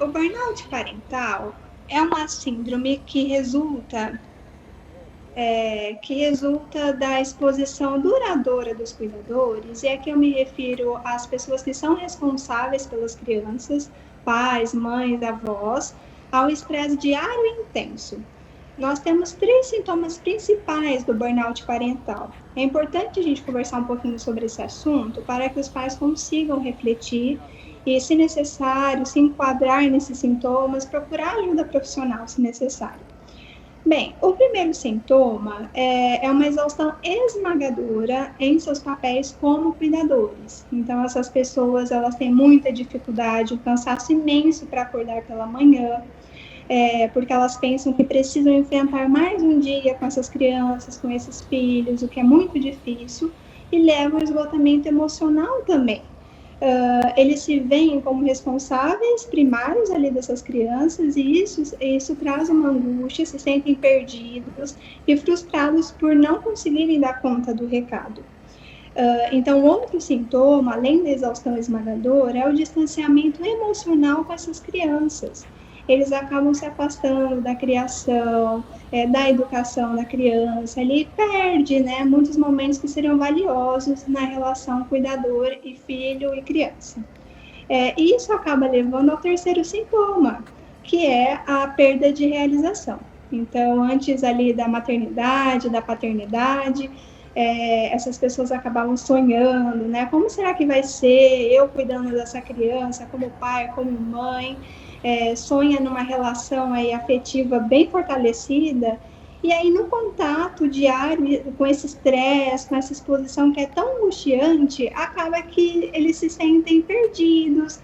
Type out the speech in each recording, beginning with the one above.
O burnout parental é uma síndrome que resulta da exposição duradoura dos cuidadores, e aqui eu me refiro às pessoas que são responsáveis pelas crianças, pais, mães, avós, ao estresse diário e intenso. Nós temos 3 sintomas principais do burnout parental. É importante a gente conversar um pouquinho sobre esse assunto para que os pais consigam refletir e, se necessário, se enquadrar nesses sintomas, procurar ajuda profissional se necessário. Bem, o primeiro sintoma é uma exaustão esmagadora em seus papéis como cuidadores. Então, essas pessoas elas têm muita dificuldade, um cansaço imenso para acordar pela manhã, porque elas pensam que precisam enfrentar mais um dia com essas crianças, com esses filhos, o que é muito difícil, e leva ao esgotamento emocional também. Eles se veem como responsáveis primários ali dessas crianças, e isso traz uma angústia, se sentem perdidos e frustrados por não conseguirem dar conta do recado. Então, outro sintoma, além da exaustão esmagadora, é o distanciamento emocional com essas crianças. Eles acabam se afastando da criação, da educação da criança, ele perde, né, muitos momentos que seriam valiosos na relação cuidador e filho e criança. E isso acaba levando ao terceiro sintoma, que é a perda de realização. Então, antes ali da maternidade, da paternidade, essas pessoas acabavam sonhando, né? Como será que vai ser eu cuidando dessa criança, como pai, como mãe? Sonha numa relação aí afetiva bem fortalecida, e aí no contato diário com esse estresse, com essa exposição que é tão angustiante, acaba que eles se sentem perdidos,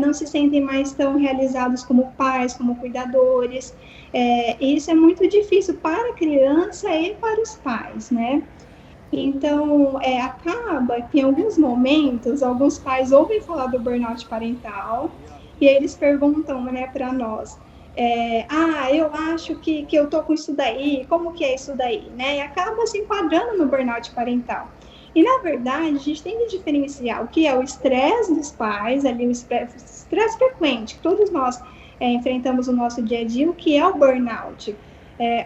não se sentem mais tão realizados como pais, como cuidadores. Isso é muito difícil para a criança e para os pais, né? Então, acaba que em alguns momentos, alguns pais ouvem falar do burnout parental e eles perguntam, né, para nós, eu acho que eu tô com isso daí, como que é isso daí, né? E acaba se enquadrando no burnout parental. E, na verdade, a gente tem que diferenciar o que é o estresse dos pais, ali o estresse frequente, que todos nós enfrentamos no nosso dia a dia, o que é o burnout.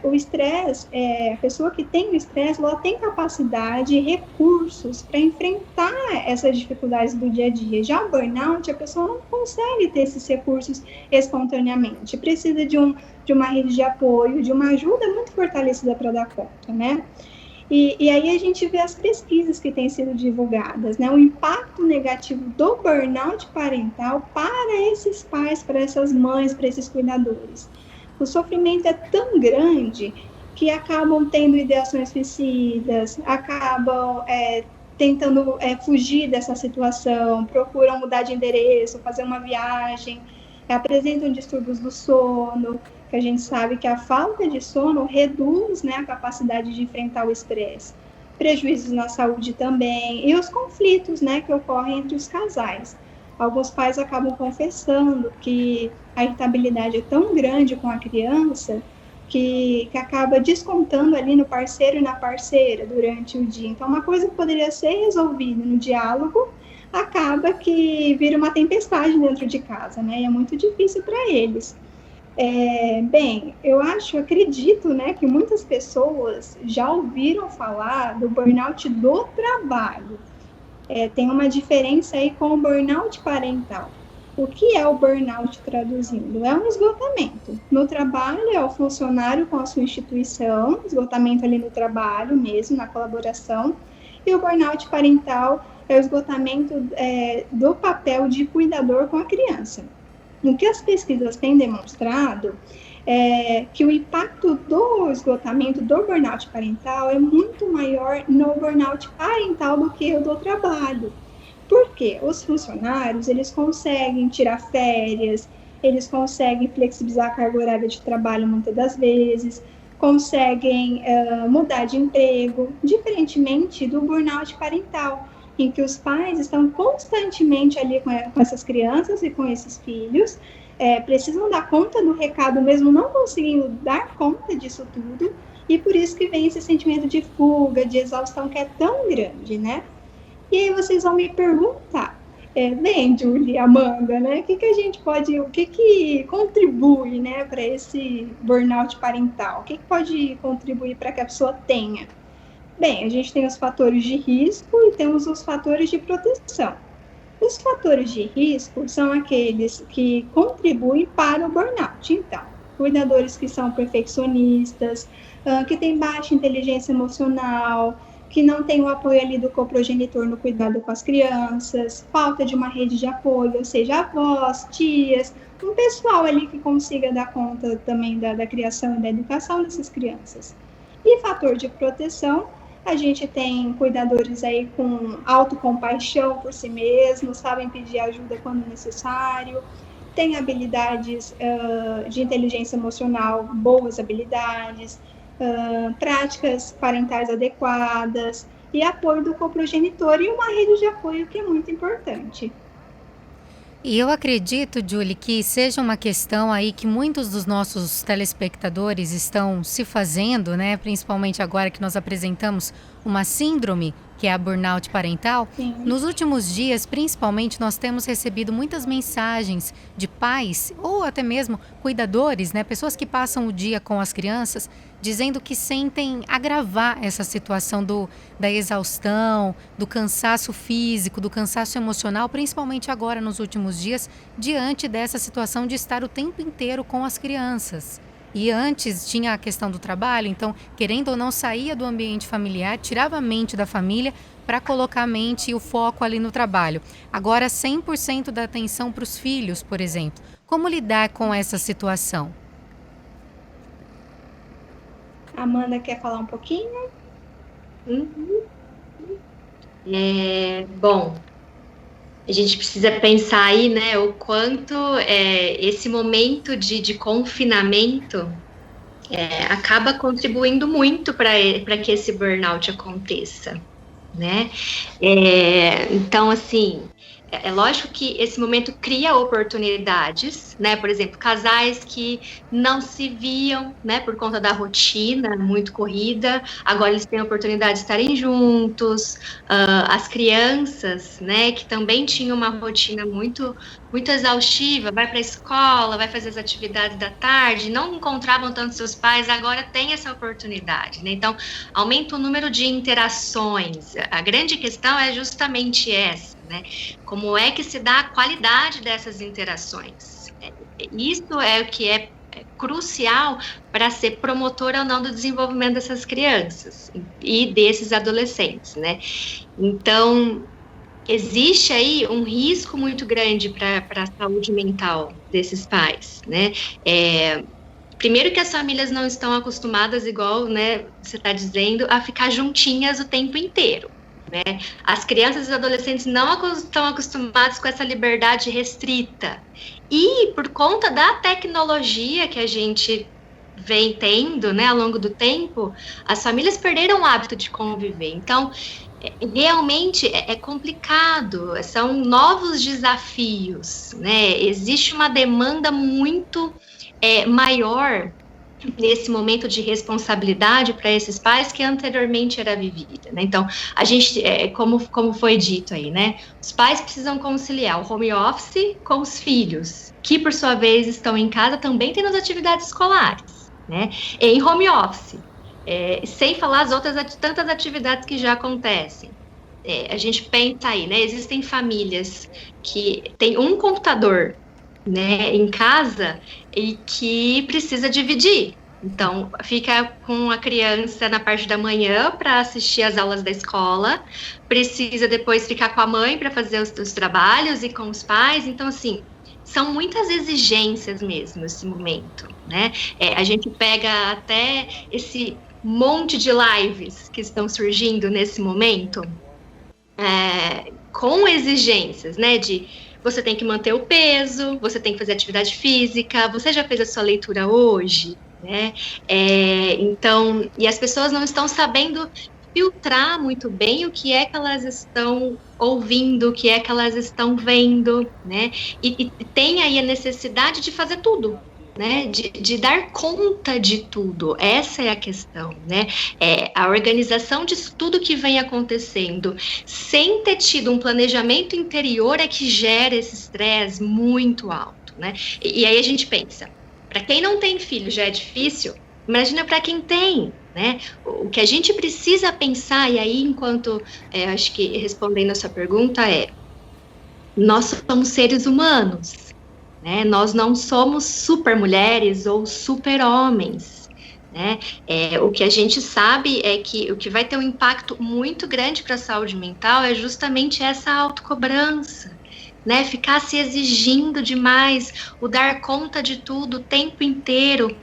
O estresse, a pessoa que tem o estresse, ela tem capacidade e recursos para enfrentar essas dificuldades do dia a dia. Já o burnout, a pessoa não consegue ter esses recursos espontaneamente, precisa de uma rede de apoio, de uma ajuda muito fortalecida para dar conta, né? E aí a gente vê as pesquisas que têm sido divulgadas, né? O impacto negativo do burnout parental para esses pais, para essas mães, para esses cuidadores. O sofrimento é tão grande que acabam tendo ideações suicidas, acabam tentando fugir dessa situação, procuram mudar de endereço, fazer uma viagem, apresentam distúrbios do sono, que a gente sabe que a falta de sono reduz, né, a capacidade de enfrentar o estresse. Prejuízos na saúde também, e os conflitos, né, que ocorrem entre os casais. Alguns pais acabam confessando que a irritabilidade é tão grande com a criança que acaba descontando ali no parceiro e na parceira durante o dia. Então, uma coisa que poderia ser resolvida no diálogo acaba que vira uma tempestade dentro de casa, né? E é muito difícil para eles. Eu acredito, né, que muitas pessoas já ouviram falar do burnout do trabalho. Tem uma diferença aí com o burnout parental. O que é o burnout traduzindo? É um esgotamento. No trabalho, é o funcionário com a sua instituição, esgotamento ali no trabalho mesmo, na colaboração. E o burnout parental é o esgotamento do papel de cuidador com a criança. O que as pesquisas têm demonstrado é que o impacto do esgotamento do burnout parental é muito maior no burnout parental do que o do trabalho. Porque os funcionários, eles conseguem tirar férias, eles conseguem flexibilizar a carga horária de trabalho muitas das vezes, conseguem mudar de emprego, diferentemente do burnout parental, em que os pais estão constantemente ali com essas crianças e com esses filhos, precisam dar conta do recado mesmo não conseguindo dar conta disso tudo, e por isso que vem esse sentimento de fuga, de exaustão que é tão grande, né? E aí vocês vão me perguntar, Bem, Julie, Amanda, né? O que contribui, né, para esse burnout parental? O que pode contribuir para que a pessoa tenha? Bem, a gente tem os fatores de risco e temos os fatores de proteção. Os fatores de risco são aqueles que contribuem para o burnout. Então, cuidadores que são perfeccionistas, que têm baixa inteligência emocional, que não tem o apoio ali do coprogenitor no cuidado com as crianças, falta de uma rede de apoio, ou seja, avós, tias, um pessoal ali que consiga dar conta também da criação e da educação dessas crianças. E fator de proteção, a gente tem cuidadores aí com autocompaixão por si mesmos, sabem pedir ajuda quando necessário, tem habilidades de inteligência emocional, boas habilidades, práticas parentais adequadas e apoio do coprogenitor e uma rede de apoio que é muito importante. E eu acredito, Julie, que seja uma questão aí que muitos dos nossos telespectadores estão se fazendo, né? Principalmente agora que nós apresentamos uma síndrome, que é a burnout parental. Sim. Nos últimos dias, principalmente, nós temos recebido muitas mensagens de pais ou até mesmo cuidadores, né? Pessoas que passam o dia com as crianças, dizendo que sentem agravar essa situação da exaustão, do cansaço físico, do cansaço emocional, principalmente agora nos últimos dias, diante dessa situação de estar o tempo inteiro com as crianças. E antes tinha a questão do trabalho, então, querendo ou não, saía do ambiente familiar, tirava a mente da família para colocar a mente e o foco ali no trabalho. Agora, 100% da atenção para os filhos, por exemplo. Como lidar com essa situação? Amanda quer falar um pouquinho? Bom, a gente precisa pensar aí, né, o quanto esse momento de confinamento acaba contribuindo muito para que esse burnout aconteça, né? Então, assim, é lógico que esse momento cria oportunidades, né? Por exemplo, casais que não se viam, né, por conta da rotina muito corrida, agora eles têm a oportunidade de estarem juntos. As crianças, né, que também tinham uma rotina muito exaustiva, vai para a escola, vai fazer as atividades da tarde, não encontravam tanto seus pais, agora tem essa oportunidade, né? Então, aumenta o número de interações. A grande questão é justamente essa, né? Como é que se dá a qualidade dessas interações? Isso é o que é crucial para ser promotor ou não do desenvolvimento dessas crianças e desses adolescentes, né? Então, existe aí um risco muito grande para a saúde mental desses pais, né? Primeiro que as famílias não estão acostumadas, igual, né, você está dizendo, a ficar juntinhas o tempo inteiro, né? As crianças e os adolescentes não estão acostumados com essa liberdade restrita. E por conta da tecnologia que a gente vem tendo, né, ao longo do tempo, as famílias perderam o hábito de conviver. Então, realmente é complicado, são novos desafios, né? Existe uma demanda muito maior nesse momento de responsabilidade para esses pais que anteriormente era vivida, né? Então, a gente, como foi dito aí, né? Os pais precisam conciliar o home office com os filhos, que por sua vez estão em casa também tendo as atividades escolares, né? Em home office. Sem falar as outras tantas atividades que já acontecem. A gente pensa aí, né? Existem famílias que têm um computador, né, em casa e que precisa dividir. Então, fica com a criança na parte da manhã para assistir às aulas da escola, precisa depois ficar com a mãe para fazer os trabalhos e com os pais. Então, assim, são muitas exigências mesmo nesse momento, né? A gente pega até esse monte de lives que estão surgindo nesse momento, com exigências, né, de você tem que manter o peso, você tem que fazer atividade física, você já fez a sua leitura hoje, né? Então, e as pessoas não estão sabendo filtrar muito bem o que é que elas estão ouvindo, o que é que elas estão vendo, né? E tem aí a necessidade de fazer tudo, né, de dar conta de tudo. Essa é a questão, né? A organização de tudo que vem acontecendo sem ter tido um planejamento interior é que gera esse estresse muito alto, né? E aí a gente pensa, para quem não tem filho já é difícil, imagina para quem tem, né? O que a gente precisa pensar, e aí enquanto, acho que respondendo a sua pergunta nós somos seres humanos, né? Nós não somos super mulheres ou super homens, né? O que a gente sabe é que o que vai ter um impacto muito grande para a saúde mental é justamente essa autocobrança, né? Ficar se exigindo demais, o dar conta de tudo o tempo inteiro.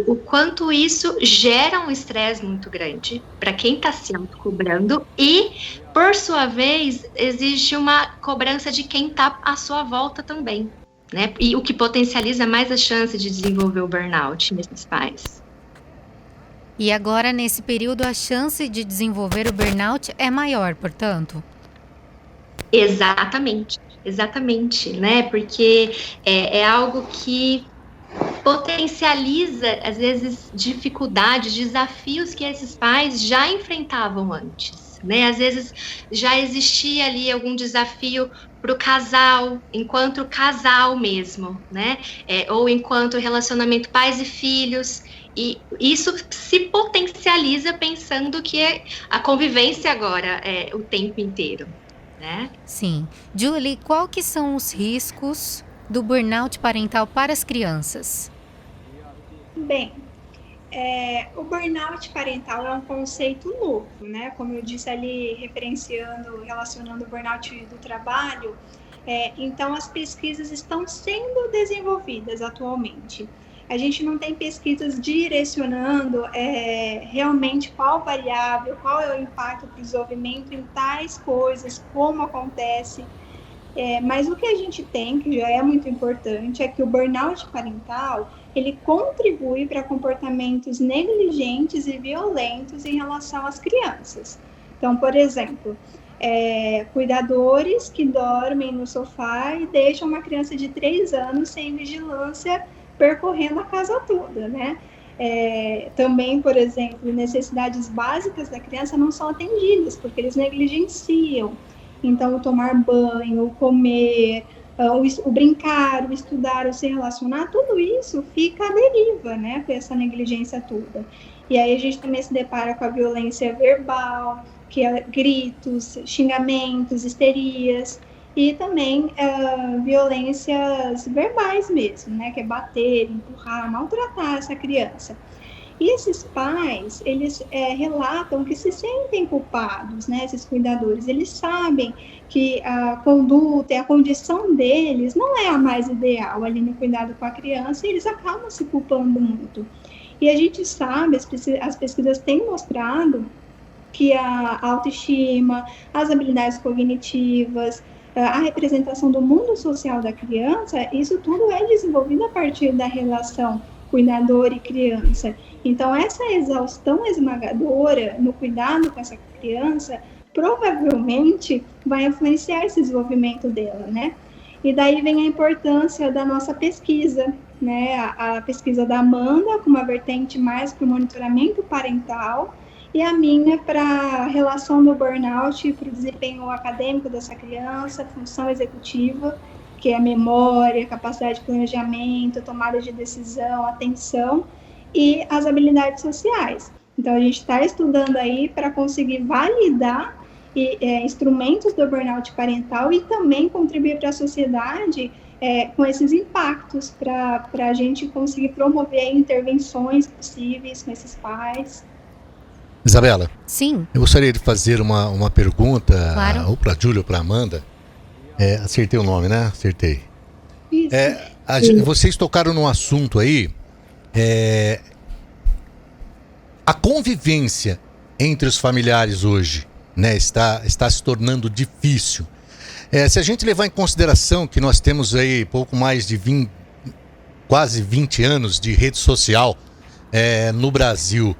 O quanto isso gera um estresse muito grande para quem está se autocobrando e, por sua vez, existe uma cobrança de quem está à sua volta também, né? E o que potencializa mais a chance de desenvolver o burnout nesses pais. E agora, nesse período, a chance de desenvolver o burnout é maior, portanto? Exatamente, né? Porque é algo que potencializa, às vezes, dificuldades, desafios que esses pais já enfrentavam antes, né? Às vezes já existia ali algum desafio para o casal, enquanto casal mesmo, né? Ou enquanto relacionamento pais e filhos, e isso se potencializa pensando que a convivência agora é o tempo inteiro, né? Sim. Julie, qual que são os riscos do burnout parental para as crianças? Bem, o burnout parental é um conceito novo, né? Como eu disse ali, relacionando o burnout do trabalho, então as pesquisas estão sendo desenvolvidas atualmente. A gente não tem pesquisas direcionando realmente qual variável, qual é o impacto do desenvolvimento em tais coisas, como acontece. Mas o que a gente tem, que já é muito importante, é que o burnout parental, ele contribui para comportamentos negligentes e violentos em relação às crianças. Então, por exemplo, cuidadores que dormem no sofá e deixam uma criança de 3 anos sem vigilância percorrendo a casa toda, né? Também, por exemplo, necessidades básicas da criança não são atendidas, porque eles negligenciam. Então, o tomar banho, o comer, o brincar, o estudar, o se relacionar, tudo isso fica à deriva, né, com essa negligência toda. E aí a gente também se depara com a violência verbal, que é gritos, xingamentos, histerias, e também violências verbais mesmo, né, que é bater, empurrar, maltratar essa criança. E esses pais, eles relatam que se sentem culpados, né, esses cuidadores. Eles sabem que a conduta e a condição deles não é a mais ideal ali no cuidado com a criança, e eles acabam se culpando muito. E a gente sabe, as pesquisas têm mostrado que a autoestima, as habilidades cognitivas, a representação do mundo social da criança, isso tudo é desenvolvido a partir da relação cuidador e criança. Então, essa exaustão esmagadora no cuidado com essa criança provavelmente vai influenciar esse desenvolvimento dela, né? E daí vem a importância da nossa pesquisa, né? A pesquisa da Amanda, com uma vertente mais para o monitoramento parental, e a minha para a relação do burnout, para o desempenho acadêmico dessa criança, função executiva, que é memória, capacidade de planejamento, tomada de decisão, atenção e as habilidades sociais. Então, a gente está estudando aí para conseguir validar instrumentos do burnout parental e também contribuir para a sociedade com esses impactos, para a gente conseguir promover intervenções possíveis com esses pais. Isabela. Sim. Eu gostaria de fazer uma pergunta, claro, ou para a Júlia ou para a Amanda. Acertei o nome, né? Acertei. Isso. Vocês tocaram num assunto aí, a convivência entre os familiares hoje, né, está se tornando difícil. Se a gente levar em consideração que nós temos aí pouco mais de quase 20 anos de rede social no Brasil.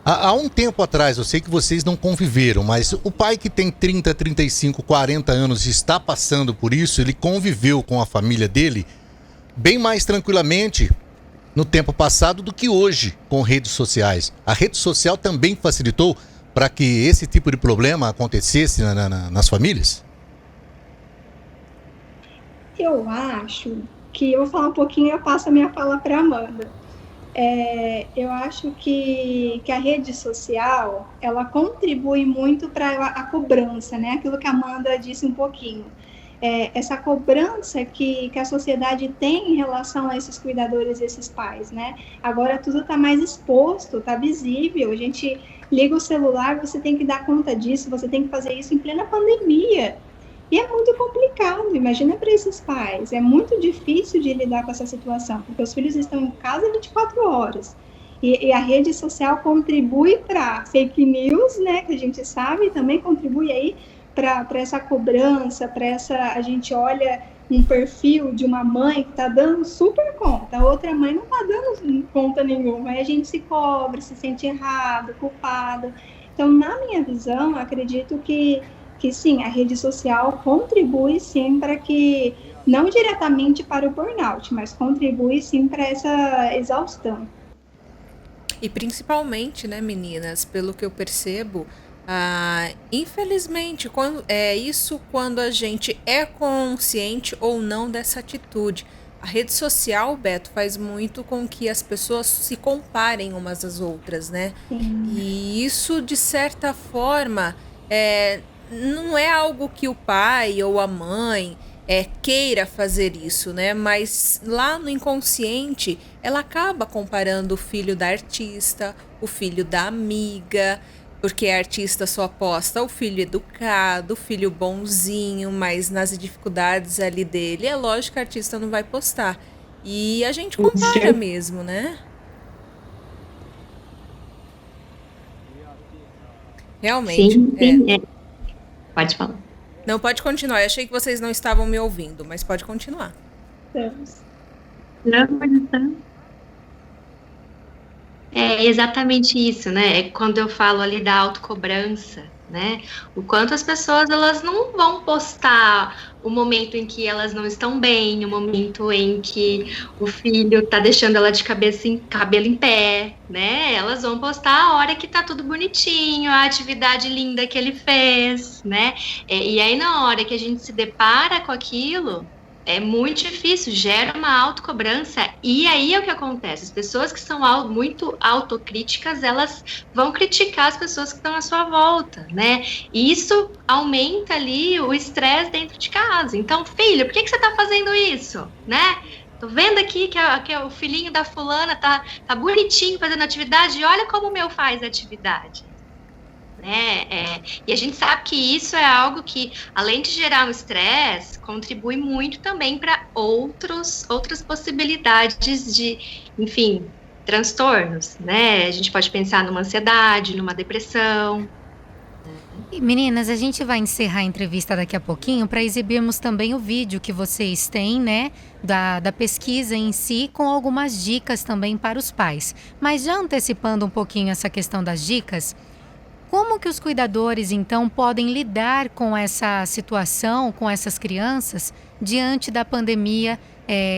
Há um tempo atrás, eu sei que vocês não conviveram, mas o pai que tem 30, 35, 40 anos e está passando por isso, ele conviveu com a família dele bem mais tranquilamente no tempo passado do que hoje com redes sociais. A rede social também facilitou para que esse tipo de problema acontecesse nas famílias? Eu acho que, eu vou falar um pouquinho e eu passo a minha fala para a Amanda. Eu acho que a rede social, ela contribui muito para a cobrança, né? Aquilo que a Amanda disse um pouquinho. Essa cobrança que a sociedade tem em relação a esses cuidadores, esses pais, né? Agora tudo está mais exposto, está visível, a gente liga o celular, você tem que dar conta disso, você tem que fazer isso em plena pandemia. E é muito complicado, imagina para esses pais, é muito difícil de lidar com essa situação, porque os filhos estão em casa 24 horas. E a rede social contribui para fake news, né, que a gente sabe, também contribui aí para essa cobrança, a gente olha um perfil de uma mãe que está dando super conta, a outra mãe não está dando conta nenhuma, aí a gente se cobra, se sente errado, culpado. Então, na minha visão, eu acredito que sim, a rede social contribui sim para que, não diretamente para o burnout, mas contribui sim para essa exaustão. E principalmente, né, meninas, pelo que eu percebo, infelizmente, quando a gente é consciente ou não dessa atitude. A rede social, Beto, faz muito com que as pessoas se comparem umas às outras, né? Sim. E isso, de certa forma, não é algo que o pai ou a mãe queira fazer isso, né? Mas lá no inconsciente, ela acaba comparando o filho da artista, o filho da amiga, porque a artista só posta o filho educado, o filho bonzinho, mas nas dificuldades ali dele, é lógico que a artista não vai postar. E a gente compara mesmo, né? Realmente. Sim. Pode falar. Não, pode continuar. Eu achei que vocês não estavam me ouvindo, mas pode continuar. Não, é exatamente isso, né? Quando eu falo ali da autocobrança, né? O quanto as pessoas, elas não vão postar o momento em que elas não estão bem, o momento em que o filho tá deixando ela de cabelo em pé, né? Elas vão postar a hora que tá tudo bonitinho, a atividade linda que ele fez, né? E aí, na hora que a gente se depara com aquilo, é muito difícil, gera uma autocobrança, e aí é o que acontece, as pessoas que são muito autocríticas, elas vão criticar as pessoas que estão à sua volta, né, e isso aumenta ali o estresse dentro de casa. Então, filho, por que você tá fazendo isso, né? Tô vendo aqui que o filhinho da fulana tá bonitinho fazendo atividade, e olha como o meu faz atividade. E a gente sabe que isso é algo que, além de gerar um estresse, contribui muito também para outras possibilidades de, enfim, transtornos, né? A gente pode pensar numa ansiedade, numa depressão. E, meninas, a gente vai encerrar a entrevista daqui a pouquinho para exibirmos também o vídeo que vocês têm, né, da pesquisa em si, com algumas dicas também para os pais. Mas já antecipando um pouquinho essa questão das dicas, como que os cuidadores, então, podem lidar com essa situação, com essas crianças, diante da pandemia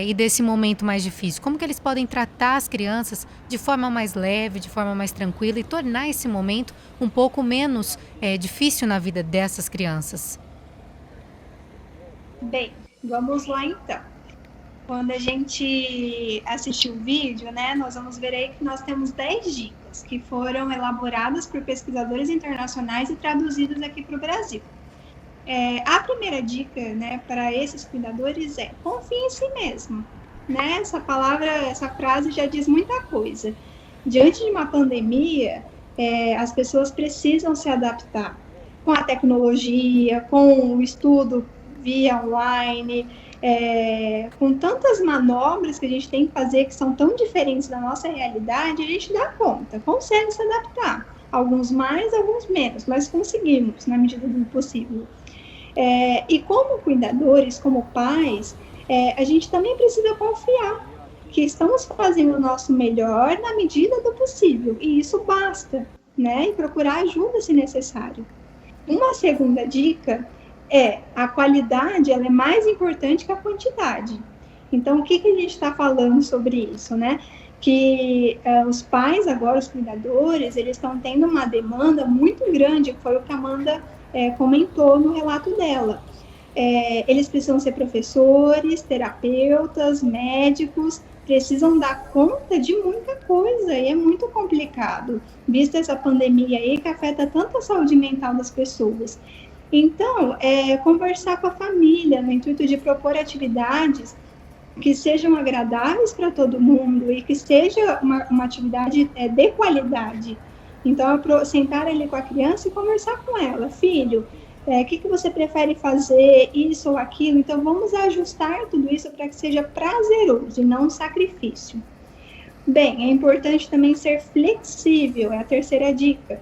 e desse momento mais difícil? Como que eles podem tratar as crianças de forma mais leve, de forma mais tranquila e tornar esse momento um pouco menos difícil na vida dessas crianças? Bem, vamos lá então. Quando a gente assistir o vídeo, né, nós vamos ver aí que nós temos 10 dicas que foram elaboradas por pesquisadores internacionais e traduzidas aqui para o Brasil. A primeira dica, né, para esses cuidadores é: confie em si mesmo. Né? Essa frase já diz muita coisa. Diante de uma pandemia, as pessoas precisam se adaptar com a tecnologia, com o estudo via online, com tantas manobras que a gente tem que fazer que são tão diferentes da nossa realidade, a gente dá conta, consegue se adaptar. Alguns mais, alguns menos, mas conseguimos, na medida do possível. E como cuidadores, como pais, a gente também precisa confiar que estamos fazendo o nosso melhor na medida do possível, e isso basta, né? E procurar ajuda se necessário. Uma segunda dica a qualidade, ela é mais importante que a quantidade. Então, o que a gente está falando sobre isso, né? Que os pais agora, os cuidadores, eles estão tendo uma demanda muito grande, foi o que a Amanda comentou no relato dela. Eles precisam ser professores, terapeutas, médicos, precisam dar conta de muita coisa e é muito complicado, vista essa pandemia aí que afeta tanto a saúde mental das pessoas. Então, conversar com a família no intuito de propor atividades que sejam agradáveis para todo mundo e que seja uma atividade de qualidade. Então, sentar ali com a criança e conversar com ela. Filho, o que você prefere fazer, isso ou aquilo? Então, vamos ajustar tudo isso para que seja prazeroso e não um sacrifício. Bem, é importante também ser flexível, é a terceira dica.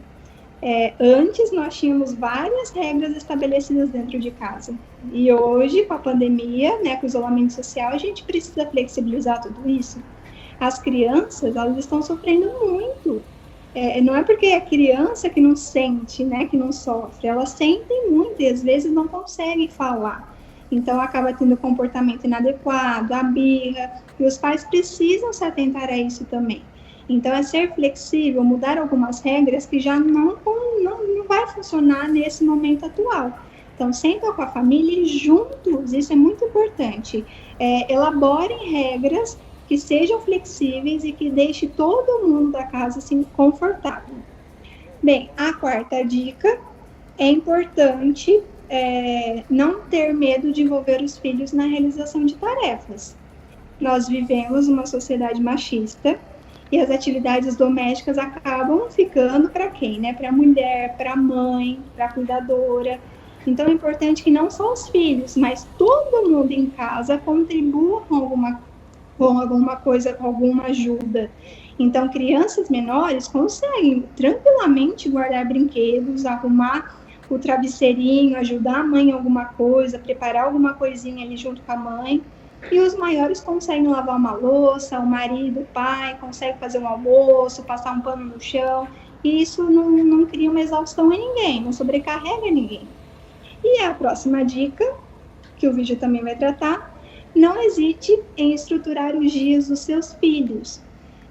Antes nós tínhamos várias regras estabelecidas dentro de casa. E hoje, com a pandemia, né, com o isolamento social, a gente precisa flexibilizar tudo isso. As crianças, elas estão sofrendo muito. Não é porque é criança que não sente, né, que não sofre. Elas sentem muito e às vezes não conseguem falar. Então, acaba tendo comportamento inadequado, a birra, e os pais precisam se atentar a isso também. Então, é ser flexível, mudar algumas regras que já não vai funcionar nesse momento atual. Então, senta com a família e juntos, isso é muito importante, elaborem regras que sejam flexíveis e que deixem todo mundo da casa assim, confortável. Bem, a quarta dica, é importante não ter medo de envolver os filhos na realização de tarefas. Nós vivemos uma sociedade machista, e as atividades domésticas acabam ficando para quem, né? Para a mulher, para a mãe, para a cuidadora. Então, é importante que não só os filhos, mas todo mundo em casa contribua com alguma coisa, com alguma ajuda. Então, crianças menores conseguem tranquilamente guardar brinquedos, arrumar o travesseirinho, ajudar a mãe em alguma coisa, preparar alguma coisinha ali junto com a mãe. E os maiores conseguem lavar uma louça, o marido, o pai, consegue fazer um almoço, passar um pano no chão. E isso não cria uma exaustão em ninguém, não sobrecarrega ninguém. E a próxima dica, que o vídeo também vai tratar, não hesite em estruturar os dias dos seus filhos.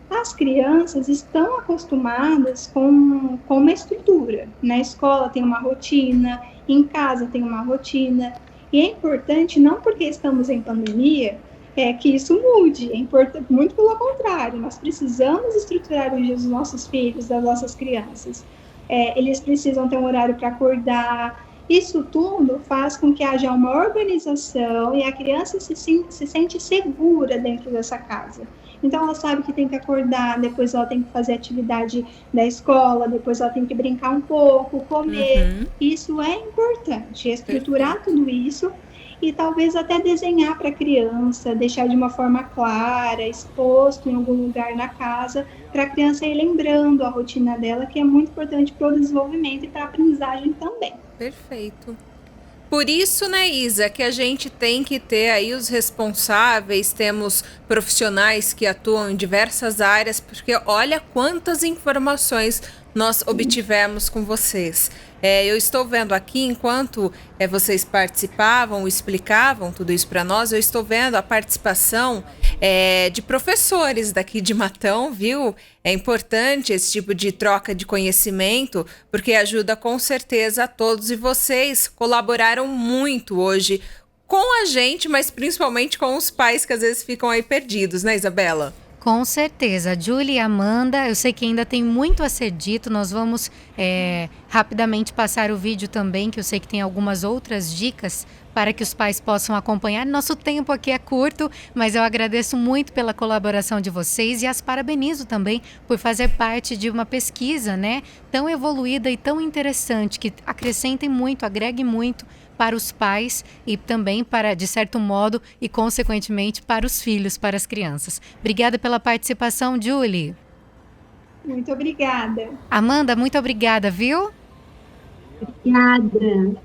As crianças estão acostumadas com uma estrutura. Na escola tem uma rotina, em casa tem uma rotina. E é importante, não porque estamos em pandemia, que isso mude. É importante, muito pelo contrário, nós precisamos estruturar os dias dos nossos filhos, das nossas crianças. Eles precisam ter um horário para acordar. Isso tudo faz com que haja uma organização e a criança se sente segura dentro dessa casa. Então, ela sabe que tem que acordar, depois ela tem que fazer atividade da escola, depois ela tem que brincar um pouco, comer. Isso é importante, estruturar tudo isso e talvez até desenhar para a criança, deixar de uma forma clara, exposto em algum lugar na casa, para a criança ir lembrando a rotina dela, que é muito importante para o desenvolvimento e para a aprendizagem também. Perfeito. Por isso, né, Isa, que a gente tem que ter aí os responsáveis, temos profissionais que atuam em diversas áreas, porque olha quantas informações nós obtivemos com vocês. Eu estou vendo aqui, enquanto vocês participavam, explicavam tudo isso para nós, eu estou vendo a participação de professores daqui de Matão, viu? É importante esse tipo de troca de conhecimento, porque ajuda com certeza a todos, e vocês colaboraram muito hoje com a gente, mas principalmente com os pais que às vezes ficam aí perdidos, né, Isabela? Com certeza. Julie e Amanda, eu sei que ainda tem muito a ser dito. Nós vamos rapidamente passar o vídeo também, que eu sei que tem algumas outras dicas para que os pais possam acompanhar. Nosso tempo aqui é curto, mas eu agradeço muito pela colaboração de vocês e as parabenizo também por fazer parte de uma pesquisa, né, tão evoluída e tão interessante, que acrescentem muito, agregue muito para os pais e também para, de certo modo, e consequentemente para os filhos, para as crianças. Obrigada pela participação, Julie. Muito obrigada. Amanda, muito obrigada, viu? Obrigada.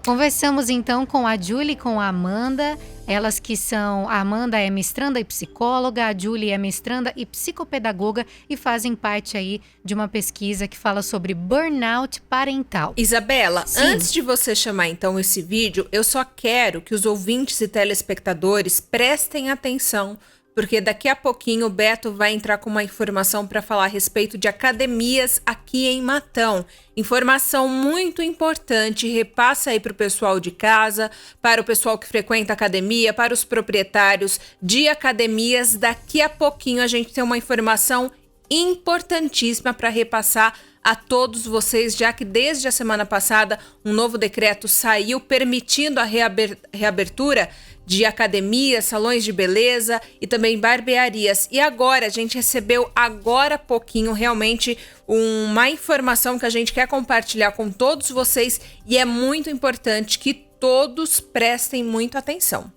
Conversamos então com a Julie e com a Amanda, elas que são, a Amanda é mestranda e psicóloga, a Julie é mestranda e psicopedagoga e fazem parte aí de uma pesquisa que fala sobre burnout parental. Isabela, Sim. Antes de você chamar então esse vídeo, eu só quero que os ouvintes e telespectadores prestem atenção, porque daqui a pouquinho o Beto vai entrar com uma informação para falar a respeito de academias aqui em Matão. Informação muito importante, repassa aí para o pessoal de casa, para o pessoal que frequenta a academia, para os proprietários de academias. Daqui a pouquinho a gente tem uma informação importantíssima para repassar a todos vocês, já que desde a semana passada um novo decreto saiu permitindo a reabertura de academias, salões de beleza e também barbearias. E agora a gente recebeu agora há pouquinho realmente uma informação que a gente quer compartilhar com todos vocês e é muito importante que todos prestem muito atenção.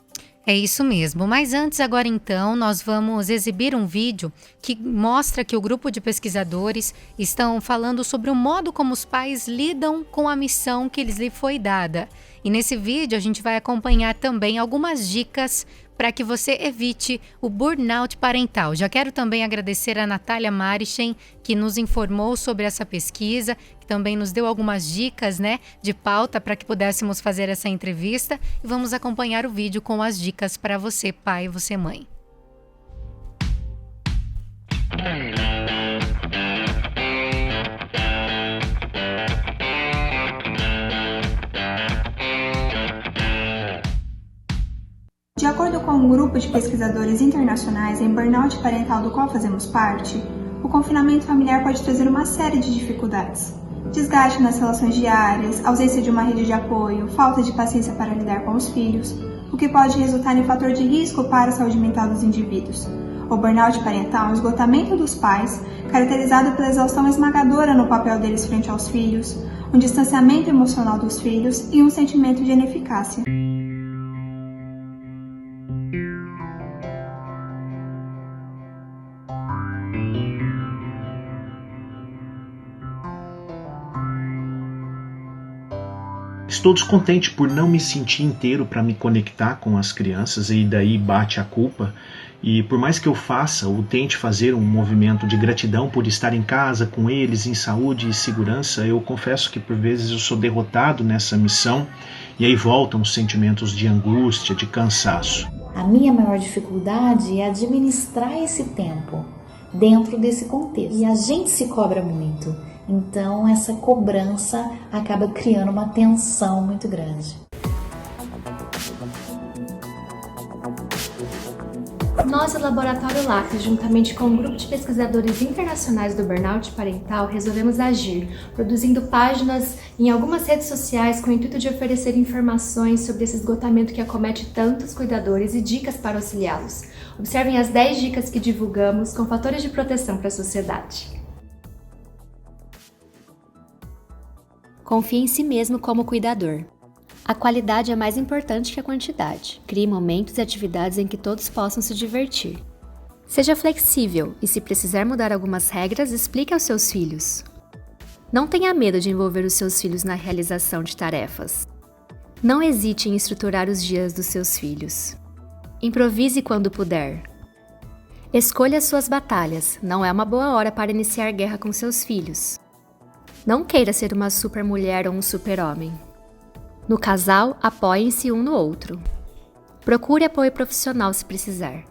É isso mesmo, mas antes agora então nós vamos exibir um vídeo que mostra que o grupo de pesquisadores estão falando sobre o modo como os pais lidam com a missão que lhes foi dada. E nesse vídeo a gente vai acompanhar também algumas dicas para que você evite o burnout parental. Já quero também agradecer a Natália Marichen, que nos informou sobre essa pesquisa, que também nos deu algumas dicas, de pauta para que pudéssemos fazer essa entrevista. E vamos acompanhar o vídeo com as dicas para você, pai e você, mãe. De acordo com um grupo de pesquisadores internacionais em burnout parental do qual fazemos parte, o confinamento familiar pode trazer uma série de dificuldades. Desgaste nas relações diárias, ausência de uma rede de apoio, falta de paciência para lidar com os filhos, o que pode resultar em fator de risco para a saúde mental dos indivíduos. O burnout parental é um esgotamento dos pais, caracterizado pela exaustão esmagadora no papel deles frente aos filhos, um distanciamento emocional dos filhos e um sentimento de ineficácia. Estou descontente por não me sentir inteiro para me conectar com as crianças e daí bate a culpa. E por mais que eu faça ou tente fazer um movimento de gratidão por estar em casa com eles, em saúde e segurança, eu confesso que por vezes eu sou derrotado nessa missão e aí voltam os sentimentos de angústia, de cansaço. A minha maior dificuldade é administrar esse tempo dentro desse contexto. E a gente se cobra muito. Então, essa cobrança acaba criando uma tensão muito grande. Nós, do Laboratório LACRE, juntamente com um grupo de pesquisadores internacionais do burnout parental, resolvemos agir, produzindo páginas em algumas redes sociais com o intuito de oferecer informações sobre esse esgotamento que acomete tantos cuidadores e dicas para auxiliá-los. Observem as 10 dicas que divulgamos com fatores de proteção para a sociedade. Confie em si mesmo como cuidador. A qualidade é mais importante que a quantidade. Crie momentos e atividades em que todos possam se divertir. Seja flexível e, se precisar mudar algumas regras, explique aos seus filhos. Não tenha medo de envolver os seus filhos na realização de tarefas. Não hesite em estruturar os dias dos seus filhos. Improvise quando puder. Escolha suas batalhas. Não é uma boa hora para iniciar guerra com seus filhos. Não queira ser uma supermulher ou um super-homem. No casal, apoiem-se um no outro. Procure apoio profissional se precisar.